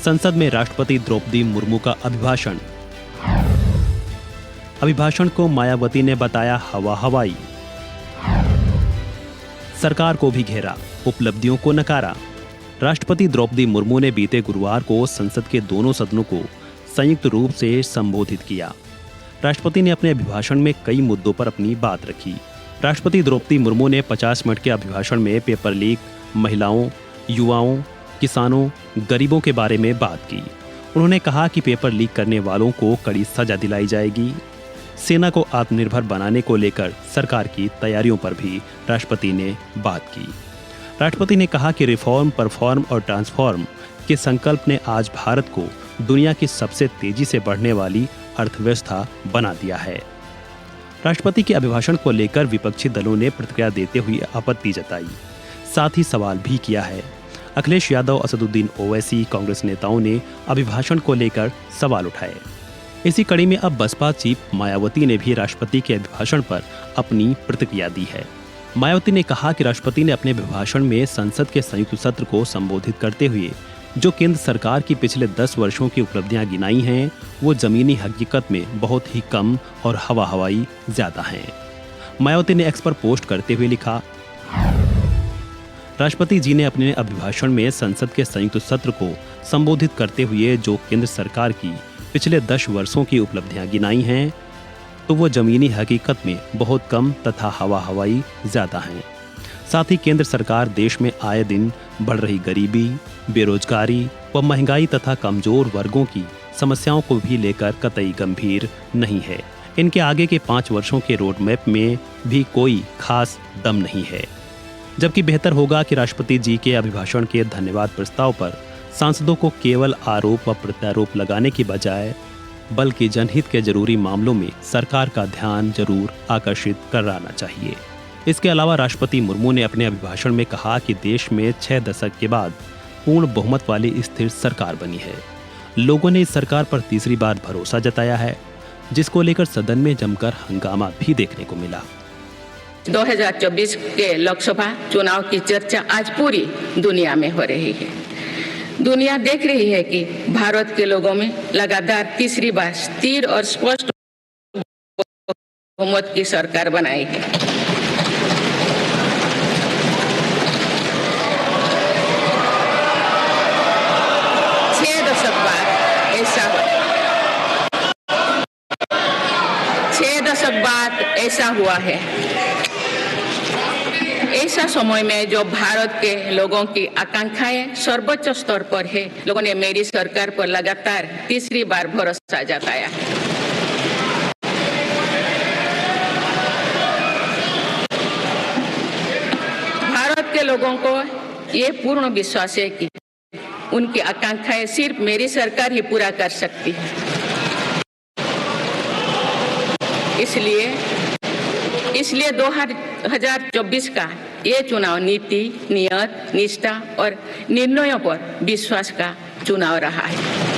संसद में राष्ट्रपति द्रौपदी मुर्मू का अभिभाषण। अभिभाषण को मायावती ने बताया हवा हवाई। सरकार को भी घेरा, उपलब्धियों को नकारा। राष्ट्रपति द्रौपदी मुर्मू ने बीते गुरुवार को संसद के दोनों सदनों को संयुक्त रूप से संबोधित किया। राष्ट्रपति ने अपने अभिभाषण में कई मुद्दों पर अपनी बात रखी। राष्ट्रपति द्रौपदी मुर्मू ने 50 मिनट के अभिभाषण में पेपर लीक, महिलाओं, युवाओं, किसानों, गरीबों के बारे में बात की। उन्होंने कहा कि पेपर लीक करने वालों को कड़ी सजा दिलाई जाएगी। सेना को आत्मनिर्भर बनाने को लेकर सरकार की तैयारियों पर भी राष्ट्रपति ने बात की। राष्ट्रपति ने कहा कि रिफॉर्म, परफॉर्म और ट्रांसफॉर्म के संकल्प ने आज भारत को दुनिया की सबसे तेजी से बढ़ने वाली अर्थव्यवस्था बना दिया है। राष्ट्रपति के अभिभाषण को लेकर विपक्षी दलों ने प्रतिक्रिया देते हुए आपत्ति जताई, साथ ही सवाल भी किया है। अखिलेश यादव, असदुद्दीन ओवैसी, कांग्रेस नेताओं ने अभिभाषण को लेकर सवाल उठाए। इसी कड़ी में अब बसपा चीफ मायावती ने भी राष्ट्रपति के अभिभाषण पर अपनी प्रतिक्रिया दी है। मायावती ने कहा कि राष्ट्रपति ने अपने अभिभाषण में संसद के संयुक्त सत्र को संबोधित करते हुए जो केंद्र सरकार की पिछले 10 वर्षों की उपलब्धियां गिनाई हैं, वो जमीनी हकीकत में बहुत ही कम और हवा हवाई ज्यादा हैं। मायावती ने एक्स पर पोस्ट करते हुए लिखा, राष्ट्रपति जी ने अपने अभिभाषण में संसद के संयुक्त सत्र को संबोधित करते हुए जो केंद्र सरकार की पिछले 10 वर्षों की उपलब्धियां गिनाई हैं, तो वो जमीनी हकीकत में बहुत कम तथा हवा हवाई ज्यादा हैं। साथ ही केंद्र सरकार देश में आए दिन बढ़ रही गरीबी, बेरोजगारी व महंगाई तथा कमजोर वर्गों की समस्याओं को भी लेकर कतई गंभीर नहीं है। इनके आगे के 5 वर्षों के रोड मैप में भी कोई खास दम नहीं है। जबकि बेहतर होगा कि राष्ट्रपति जी के अभिभाषण के धन्यवाद प्रस्ताव पर सांसदों को केवल आरोप व प्रत्यारोप लगाने की बजाय बल्कि जनहित के जरूरी मामलों में सरकार का ध्यान जरूर आकर्षित कराना चाहिए। इसके अलावा राष्ट्रपति मुर्मू ने अपने अभिभाषण में कहा कि देश में 6 दशक के बाद पूर्ण बहुमत वाली स्थिर सरकार बनी है। लोगों ने इस सरकार पर तीसरी बार भरोसा जताया है, जिसको लेकर सदन में जमकर हंगामा भी देखने को मिला। 2024 के लोकसभा चुनाव की चर्चा आज पूरी दुनिया में हो रही है। दुनिया देख रही है कि भारत के लोगों में लगातार तीसरी बार स्थिर और स्पष्ट बहुमत की सरकार बनाई है। छह दशक बाद ऐसा हुआ है। ऐसा समय में जो भारत के लोगों की आकांक्षाएं सर्वोच्च स्तर पर है, लोगों ने मेरी सरकार पर लगातार तीसरी बार भरोसा जताया है। भारत के लोगों को ये पूर्ण विश्वास है कि उनकी आकांक्षाएं सिर्फ मेरी सरकार ही पूरा कर सकती है। इसलिए 2024 का ये चुनाव नीति, नियत, निष्ठा और निर्णयों पर विश्वास का चुनाव रहा है।